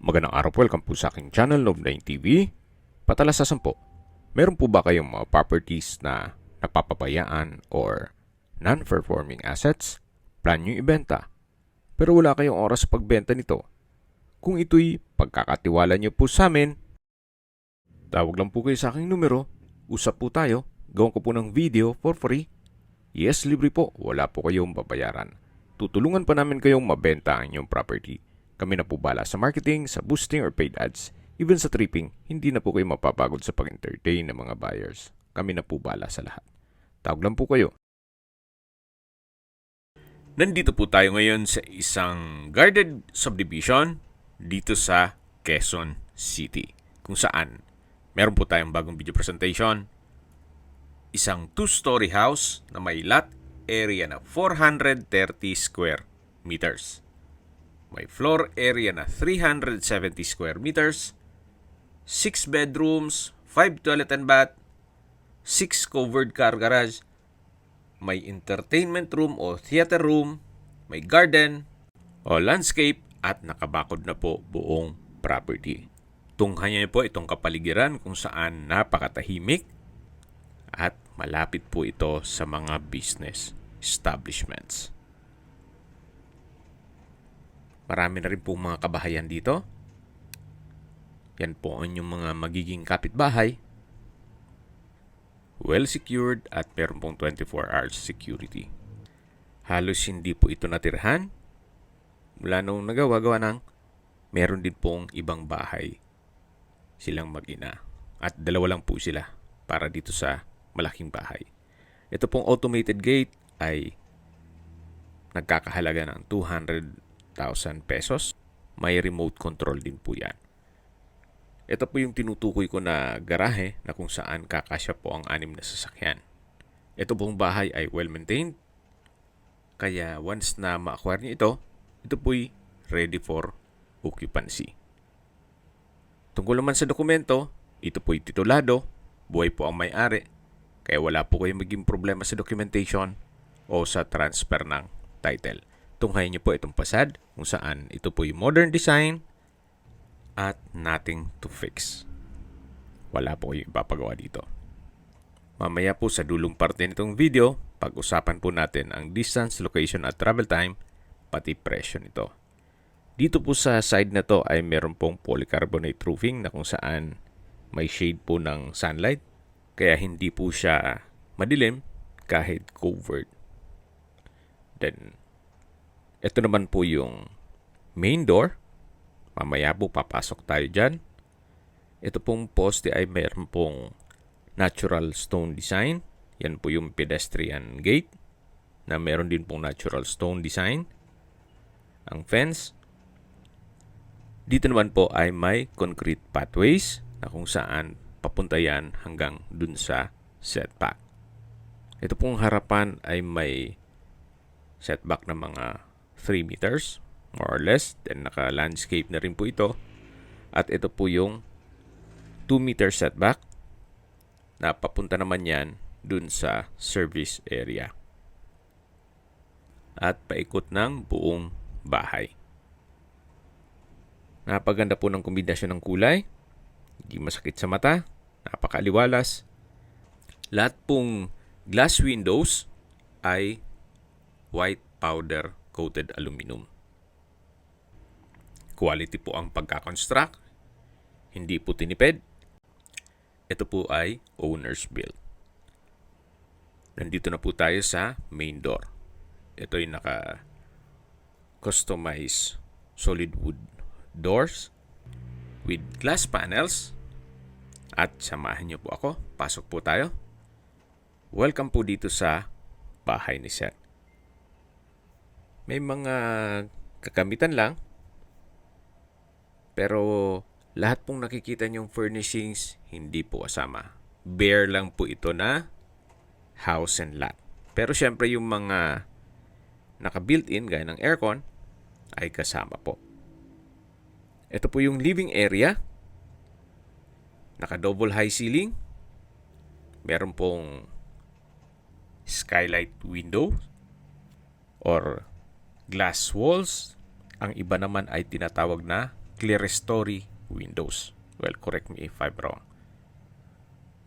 Magandang araw po, welcome po sa aking channel, Love9 TV. Patalasasan po, meron po ba kayong mga properties na napapabayaan or non-performing assets? Plan nyo ibenta, pero wala kayong oras sa pagbenta nito. Kung ito'y pagkakatiwala nyo po sa amin, tawag lang po kayo sa aking numero, usap po tayo, gawin ko po ng video for free. Yes, libre po, wala po kayong babayaran. Tutulungan pa namin kayong mabenta ang inyong property. Kami na po bala sa marketing, sa boosting or paid ads. Even sa tripping, hindi na po kayo mapapagod sa pag-entertain ng mga buyers. Kami na po bala sa lahat. Tawag lang po kayo. Nandito po tayo ngayon sa isang guarded subdivision dito sa Quezon City. Kung saan, meron po tayong bagong video presentation. Isang 2-story house na may lot area na 430 square meters. May floor area na 370 square meters, 6 bedrooms, 5 toilet and bath, 6 covered car garage, may entertainment room o theater room, may garden o landscape at nakabakod na po buong property. Tunghayan niyo po itong kapaligiran kung saan napakatahimik at malapit po ito sa mga business establishments. Marami na rin po mga kabahayan dito. Yan po ang inyong mga magiging kapitbahay. Well secured at meron pong 24 hours security. Halos hindi po ito natirhan. Mula nung nagawa ng meron din pong ibang bahay silang mag-ina. At dalawa lang po sila para dito sa malaking bahay. Ito pong automated gate ay nagkakahalaga ng 200,000 pesos. May remote control din po yan. Ito po yung tinutukoy ko na garahe na kung saan kakasya po ang 6 na sasakyan. Ito pong bahay ay well-maintained. Kaya once na ma-acquire niyo ito po'y ready for occupancy. Tungkol naman sa dokumento, ito po'y titulado, buhay po ang may-ari. Kaya wala po kayong maging problema sa documentation o sa transfer ng title. Tunghayan niyo po itong pasad kung saan ito po yung modern design at nothing to fix. Wala po kayong ipapagawa dito. Mamaya po sa dulong parte nitong video, pag-usapan po natin ang distance, location at travel time, pati presyo nito. Dito po sa side na to ay meron pong polycarbonate roofing na kung saan may shade po ng sunlight. Kaya hindi po siya madilim kahit covered. Then, ito naman po yung main door. Mamaya po papasok tayo dyan. Ito pong poste ay mayroon pong natural stone design. Yan po yung pedestrian gate na mayroon din pong natural stone design. Ang fence. Dito naman po ay may concrete pathways na kung saan papunta yan hanggang dun sa setback. Ito pong harapan ay may setback na mga 3 meters, more or less. Then naka-landscape na rin po ito. At ito po yung 2 meter setback na papunta naman yan dun sa service area. At paikot ng buong bahay. Napaganda po ng kombinasyon ng kulay. Hindi masakit sa mata. Napakaliwalas. Lahat pong glass windows ay white powder coated aluminum. Quality po ang pagkakonstruct. Hindi po tinipid. Ito po ay owner's build. Nandito na po tayo sa main door. Ito ay naka-customize solid wood doors with glass panels. At samahan niyo po ako. Pasok po tayo. Welcome po dito sa bahay ni Sir. May mga kakamitan lang. Pero lahat pong nakikita niyong furnishings, hindi po kasama. Bare lang po ito na house and lot. Pero syempre yung mga naka-built-in gaya ng aircon ay kasama po. Ito po yung living area. Naka-double high ceiling. Meron pong skylight window or glass walls. Ang iba naman ay tinatawag na clerestory windows. Well, correct me if I'm wrong.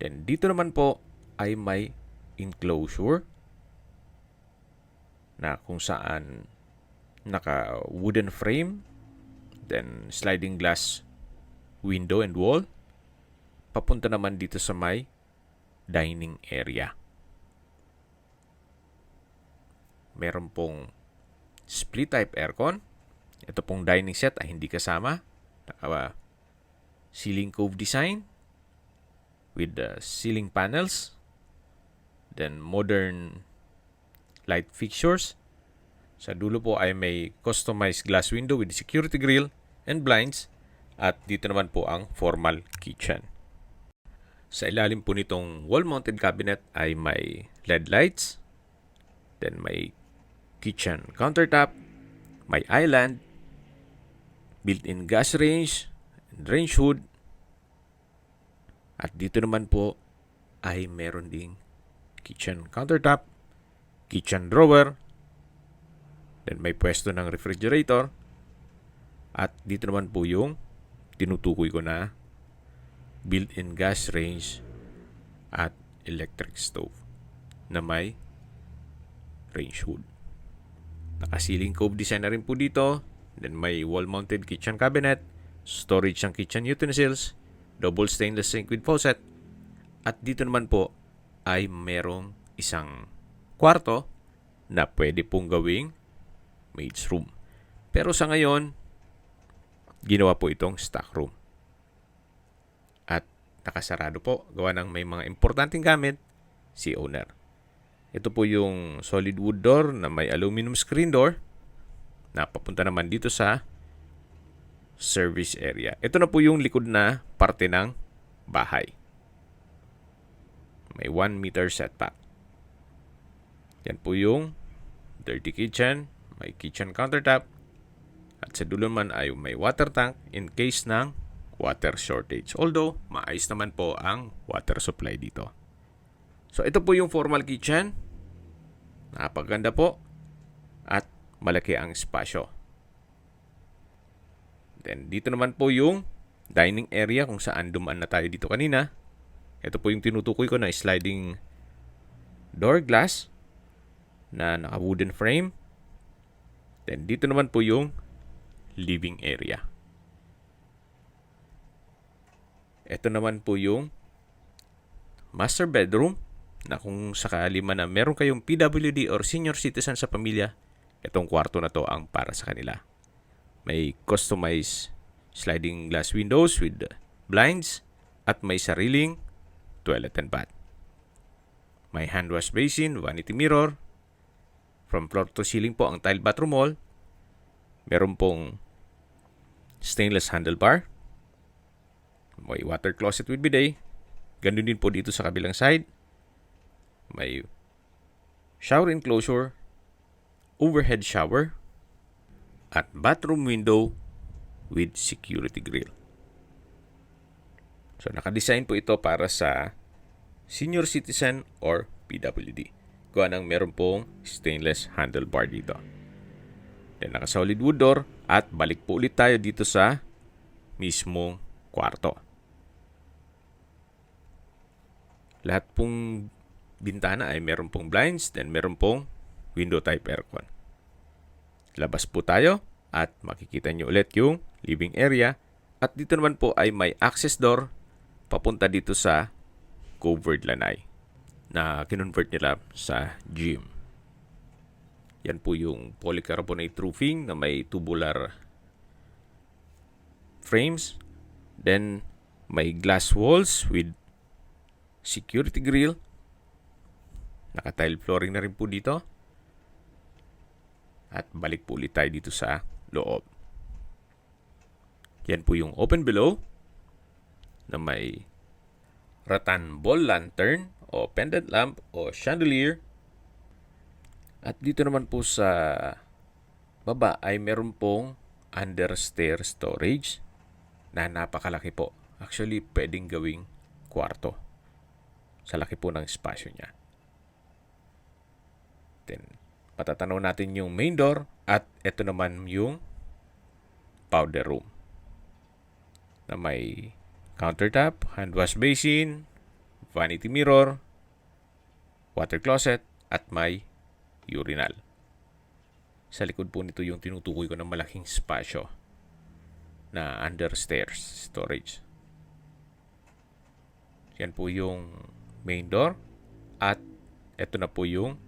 Then dito naman po ay may enclosure na kung saan naka wooden frame, then sliding glass window and wall. Papunta naman dito sa may dining area. Meron pong split type aircon. Ito pong dining set ay hindi kasama. Naka ceiling cove design with the ceiling panels. Then modern light fixtures. Sa dulo po ay may customized glass window with security grill and blinds. At dito naman po ang formal kitchen. Sa ilalim po nitong wall-mounted cabinet ay may LED lights. Then may kitchen countertop, may island, built-in gas range, and range hood. At dito naman po ay meron ding kitchen countertop, kitchen drawer, then may pwesto ng refrigerator. At dito naman po yung tinutukoy ko na built-in gas range at electric stove na may range hood. Naka-ceiling cove design na rin po dito. Then may wall-mounted kitchen cabinet, storage ng kitchen utensils, double stainless sink with faucet. At dito naman po ay merong isang kwarto na pwede pong gawing maid's room. Pero sa ngayon, ginawa po itong stock room. At nakasarado po, gawa ng may mga importanteng gamit si owner. Ito po yung solid wood door na may aluminum screen door na papunta naman dito sa service area. Ito na po yung likod na parte ng bahay. May 1 meter setback. Yan po yung dirty kitchen, may kitchen countertop, at sa dulo man ay may water tank in case ng water shortage. Although, maayos naman po ang water supply dito. So, ito po yung formal kitchen. Napaganda po. At malaki ang espasyo. Then, dito naman po yung dining area kung saan dumaan na tayo dito kanina. Ito po yung tinutukoy ko na sliding door glass na naka-wooden frame. Then, dito naman po yung living area. Ito naman po yung master bedroom na kung sakali man na meron kayong PWD or senior citizen sa pamilya, itong kwarto na to ang para sa kanila. May customized sliding glass windows with blinds at may sariling toilet and bath. May hand wash basin, vanity mirror. From floor to ceiling po ang tile bathroom wall. Meron pong stainless handlebar. May water closet with bidet. Ganun din po dito sa kabilang side. May shower enclosure, overhead shower, at bathroom window with security grill. So, nakadesign po ito para sa senior citizen or PWD. Gawa ng meron pong stainless handlebar dito. Then, naka-solid wood door at balik po ulit tayo dito sa mismong kwarto. Lahat pong bintana ay meron pong blinds, then meron pong window type aircon. Labas po tayo at makikita nyo ulit yung living area. At dito naman po ay may access door papunta dito sa covered lanai na kinonvert nila sa gym. Yan po yung polycarbonate roofing na may tubular frames. Then may glass walls with security grill. Naka-tile flooring na rin po dito. At balik po ulit tayo dito sa loob. Yan po yung open below na may rattan ball lantern o pendant lamp o chandelier. At dito naman po sa baba ay meron pong understair storage na napakalaki po. Actually, pwedeng gawing kwarto. Sa laki po ng espasyo niya. Then, patatanaw natin yung main door at ito naman yung powder room. na may countertop, hand wash basin, vanity mirror, water closet, at may urinal. Sa likod po nito yung tinutukoy ko ng malaking spasyo na under stairs storage. Yan po yung main door at ito na po yung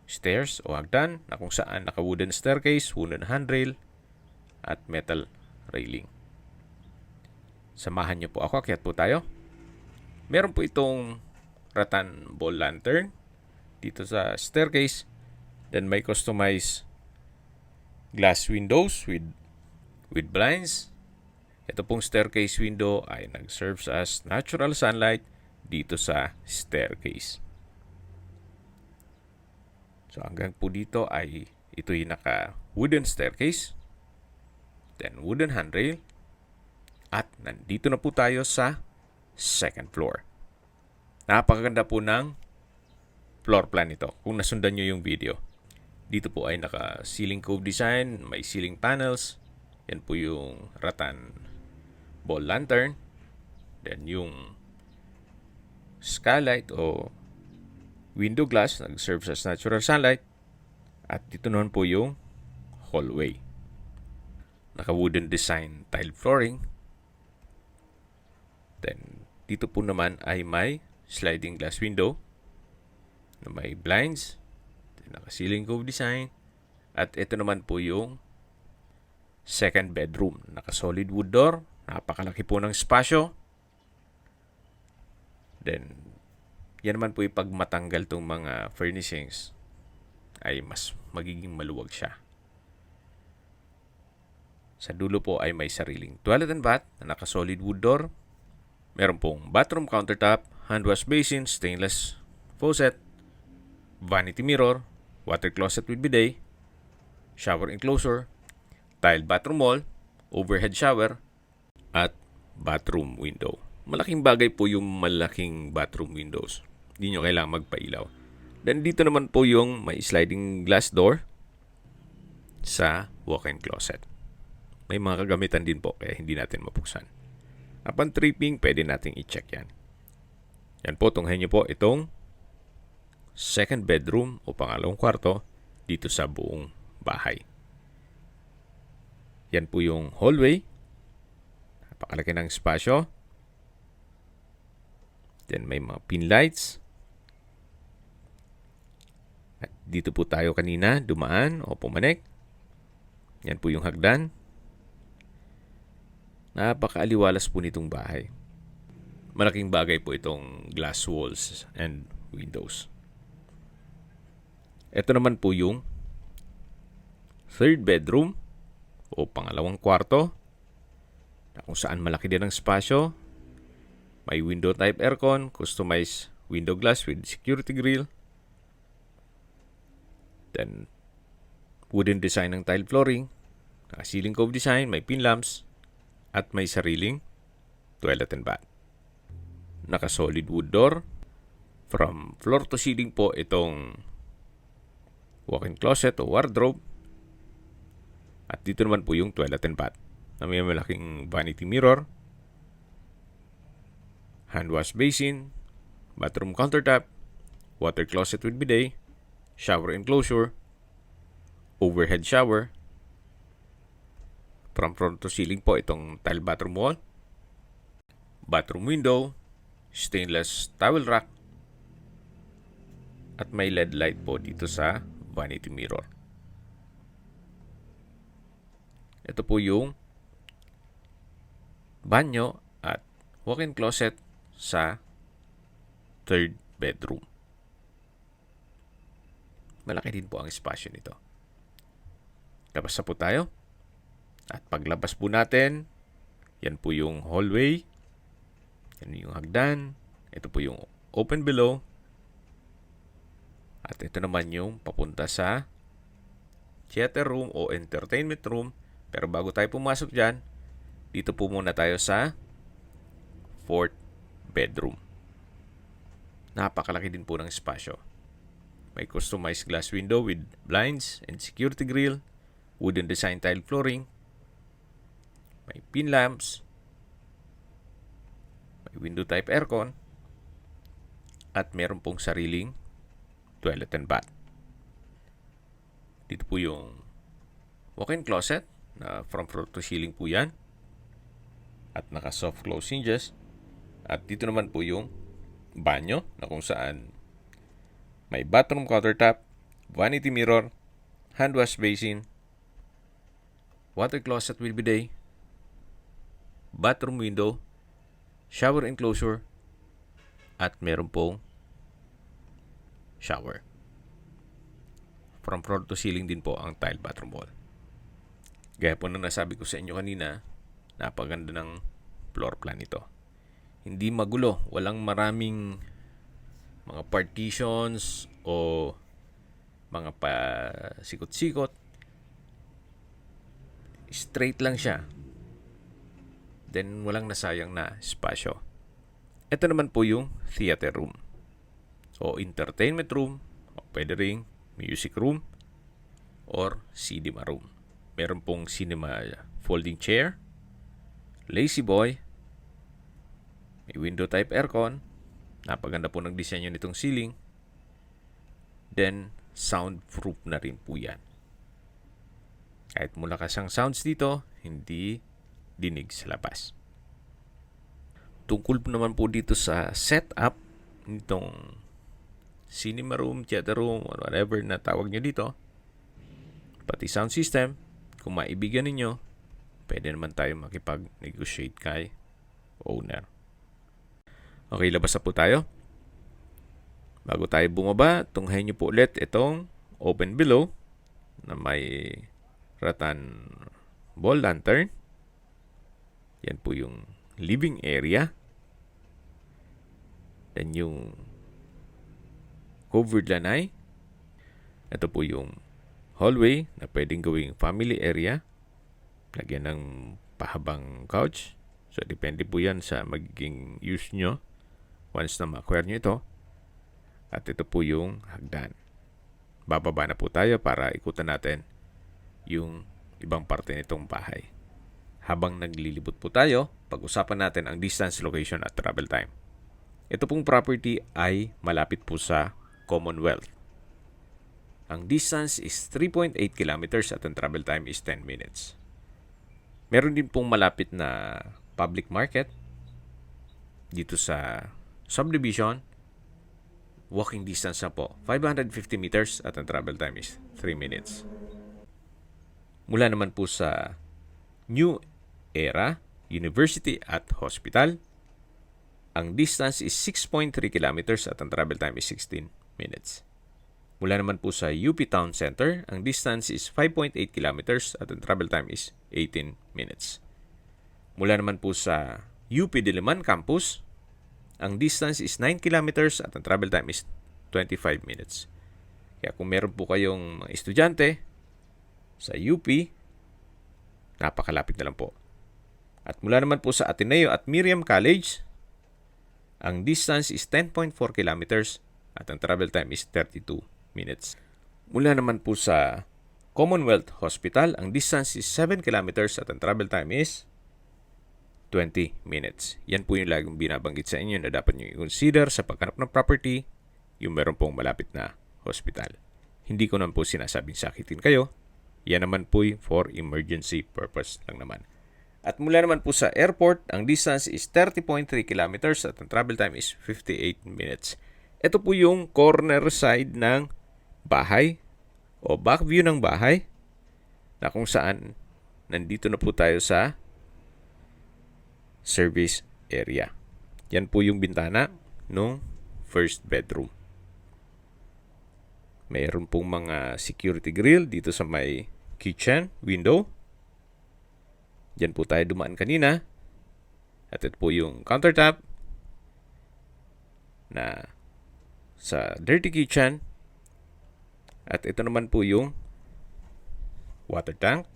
stairs o hagdan na kung saan naka-wooden staircase, wooden handrail at metal railing. Samahan niyo po ako, akyat po tayo. Meron po itong rattan ball lantern dito sa staircase. Then may customized glass windows with blinds. Ito pong staircase window ay nag-serves as natural sunlight dito sa staircase. So hanggang po dito ay ito yung naka-wooden staircase, then wooden handrail, at nandito na po tayo sa second floor. Napakaganda po ng floor plan nito kung nasundan nyo yung video. Dito po ay naka-ceiling cove design, may ceiling panels. Yan po yung rattan ball lantern. Then yung skylight o window glass nag-serve as natural sunlight. At dito naman po yung hallway. Naka-wooden design tile flooring. Then dito po naman ay may sliding glass window na may blinds. Naka-ceiling cove design. At ito naman po yung second bedroom. Naka-solid wood door. Napakalaki po ng spasyo. Then yan naman po yung pag matanggal itong mga furnishings ay mas magiging maluwag siya. Sa dulo po ay may sariling toilet and bath na naka-solid wood door. Meron pong bathroom countertop, hand wash basin, stainless faucet, vanity mirror, water closet with bidet, shower enclosure, tiled bathroom wall, overhead shower, at bathroom window. Malaking bagay po yung malaking bathroom windows. Hindi nyo kailangan magpailaw. Then dito naman po yung may sliding glass door sa walk-in closet. May mga kagamitan din po kaya hindi natin mabuksan. Upon tripping, pwede nating i-check yan. Yan po, tunghayin nyo po itong second bedroom o pangalawang kwarto dito sa buong bahay. Yan po yung hallway. Napakalaki ng spasyo. Then may mga pin lights. At dito po tayo kanina dumaan o pumanik. Yan po yung hagdan. Napakaaliwalas po nitong bahay. Malaking bagay po itong glass walls and windows. Ito naman po yung third bedroom o pangalawang kwarto na kung saan malaki din ang spasyo. May window type aircon, customized window glass with security grill. Then wooden design ng tile flooring, ceiling cove design, may pin lamps, at may sariling toilet and bath. Naka-solid wood door. From floor to ceiling po itong walk-in closet o wardrobe. At dito naman po yung toilet and bath na may malaking vanity mirror, hand wash basin, bathroom countertop, water closet with bidet, shower enclosure, overhead shower. From front to ceiling po itong tile bathroom wall, bathroom window, stainless towel rack, at may LED light po dito sa vanity mirror. Ito po yung banyo at walk-in closet sa third bedroom. Malaki din po ang espasyo nito. Labas na po tayo. At paglabas po natin, yan po yung hallway. Yan yung hagdan. Ito po yung open below. At ito naman yung papunta sa theater room o entertainment room. Pero bago tayo pumasok dyan, dito po muna tayo sa fourth bedroom. Napakalaki din po ng espasyo. May customized glass window with blinds and security grill, wooden design tile flooring, may pin lamps, May window type aircon. At meron pong sariling toilet and bath. Dito po yung walk-in closet na from floor to ceiling po yan. At naka soft close hinges. At dito naman po yung banyo na kung saan may bathroom countertop, vanity mirror, hand wash basin, water closet with bidet, bathroom window, shower enclosure, at meron pong shower. From floor to ceiling din po ang tile bathroom wall. Gaya po na nasabi ko sa inyo kanina, napaganda ng floor plan ito. Hindi magulo, walang maraming mga partitions o mga pasikot-sikot. Straight lang siya. Then walang nasayang na espasyo. Ito naman po yung theater room o entertainment room o pwede ring music room or cinema room. Meron pong cinema folding chair, lazy boy, may window type aircon, napaganda po ng disenyo nitong ceiling, then soundproof na rin po yan. Kahit malakas ang sounds dito, hindi dinig sa labas. Tungkol po naman po dito sa setup nitong cinema room, theater room, or whatever na tawag nyo dito, pati sound system, kung maibigan ninyo, pwede naman tayo makipag-negotiate kay owner. Okay, labas na po tayo. Bago tayo bumaba, tunghayin nyo po ulit itong open below na may rattan wall lantern. Yan po yung living area. Then yung covered lanai. Ito po yung hallway na pwedeng gawing family area. Lagyan ng pahabang couch. So, depende po yan sa magiging use nyo once na ma-acquire nyo ito. At ito po yung hagdan. Bababa na po tayo para ikutan natin yung ibang parte nitong bahay. Habang naglilibot po tayo, pag-usapan natin ang distance, location at travel time. Ito pong property ay malapit po sa Commonwealth. Ang distance is 3.8 kilometers at ang travel time is 10 minutes. Meron din pong malapit na public market dito sa subdivision. Walking distance na po, 550 meters at ang travel time is 3 minutes. Mula naman po sa New Era University at Hospital, ang distance is 6.3 kilometers at ang travel time is 16 minutes. Mula naman po sa UP Town Center, ang distance is 5.8 kilometers at ang travel time is 18 minutes. Mula naman po sa UP Diliman Campus, ang distance is 9 kilometers at ang travel time is 25 minutes. Kaya kung meron po kayong mga estudyante sa UP, napakalapit na lang po. At mula naman po sa Ateneo at Miriam College, ang distance is 10.4 kilometers at ang travel time is 32 minutes. Mula naman po sa Commonwealth Hospital, ang distance is 7 kilometers at ang travel time is 20 minutes. Yan po yung laging binabanggit sa inyo na dapat nyo i-consider sa paghanap ng property, yung meron pong malapit na hospital. Hindi ko naman po sinasabing sakitin kayo. Yan naman po for emergency purpose lang naman. At mula naman po sa airport, ang distance is 30.3 kilometers at ang travel time is 58 minutes. Ito po yung corner side ng bahay o back view ng bahay na kung saan nandito na po tayo sa service area. Yan po yung bintana ng first bedroom. Mayroon pong mga security grill dito sa may kitchen window. Diyan po tayo dumaan kanina. At ito po yung countertop na sa dirty kitchen. At ito naman po yung water tank.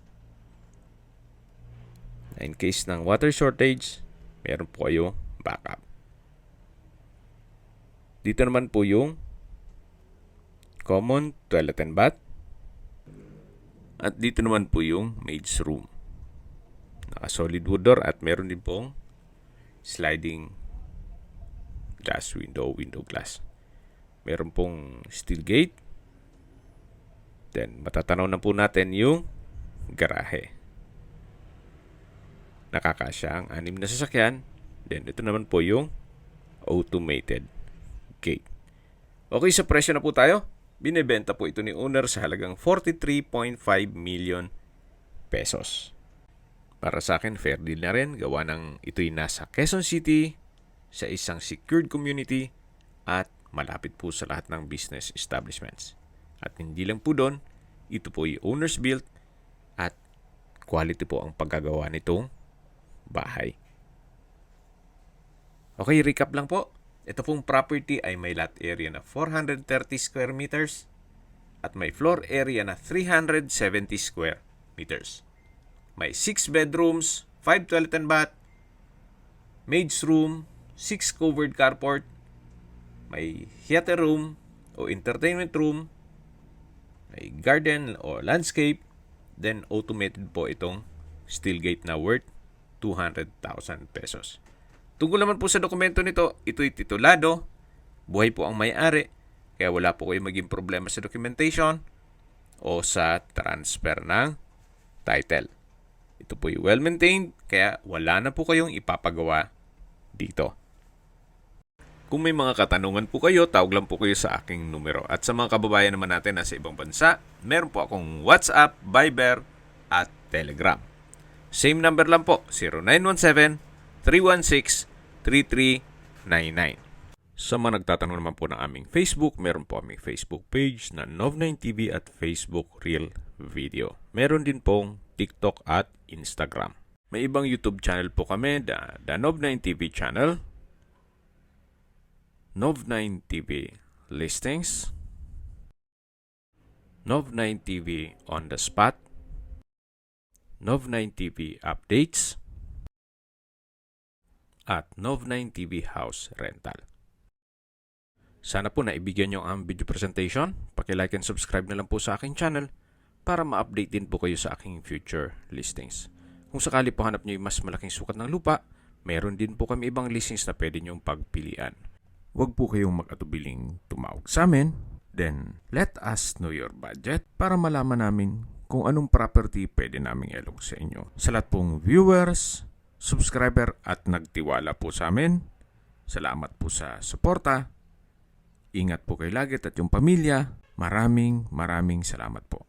In case ng water shortage, meron po kayo backup. Dito naman po yung common toilet and bath. At dito naman po yung maid's room. Naka solid wood door at meron din pong sliding glass window glass. Meron pong steel gate. Then, matatanaw na po natin yung garahe. Nakakasya ang 6 na sasakyan. Then, ito naman po yung automated gate. Okay, sa presyo na po tayo. Binebenta po ito ni owner sa halagang 43.5 million pesos. Para sa akin, fair deal na rin. Gawa ng ito'y nasa Quezon City, sa isang secured community, at malapit po sa lahat ng business establishments. At hindi lang po doon, ito po ay owner's built at quality po ang paggagawa nitong bahay. Okay, recap lang po. Ito pong property ay may lot area na 430 square meters at may floor area na 370 square meters. May 6 bedrooms, 5 toilet and bath, maid's room, 6 covered carport, may theater room o entertainment room, may garden o landscape, then automated po itong steel gate na worth 200,000 pesos. Tungkol naman po sa dokumento nito, ito'y titulado, buhay po ang may-ari, kaya wala po kayo maging problema sa documentation o sa transfer ng title. Ito po'y well-maintained, kaya wala na po kayong ipapagawa dito. Kung may mga katanungan po kayo, tawag lang po kayo sa aking numero. At sa mga kababayan naman natin na sa ibang bansa, meron po akong WhatsApp, Viber, at Telegram. Same number lang po, 0917-316-3399. Sa mga nagtatanong naman po ng aming Facebook, meron po aming Facebook page na Nov9TV at Facebook Real Video. Meron din pong TikTok at Instagram. May ibang YouTube channel po kami, the Nov9TV channel, Nov9TV Listings, Nov9TV On The Spot, Nov9TV Updates, at Nov9TV House Rental. Sana po naibigyan nyo ang video presentation. Paki-like and subscribe na lang po sa aking channel para ma-update din po kayo sa aking future listings. Kung sakali po hanap nyo yung mas malaking sukat ng lupa, meron din po kami ibang listings na pwede nyong pagpilian. Huwag po kayong mag-atubiling tumawag sa amin. Then, let us know your budget para malaman namin kung anong property pwede naming ilog sa inyo. Sa lahat pong viewers, subscriber at nagtiwala po sa amin, salamat po sa suporta. Ingat po kayo lagi at yung pamilya. Maraming salamat po.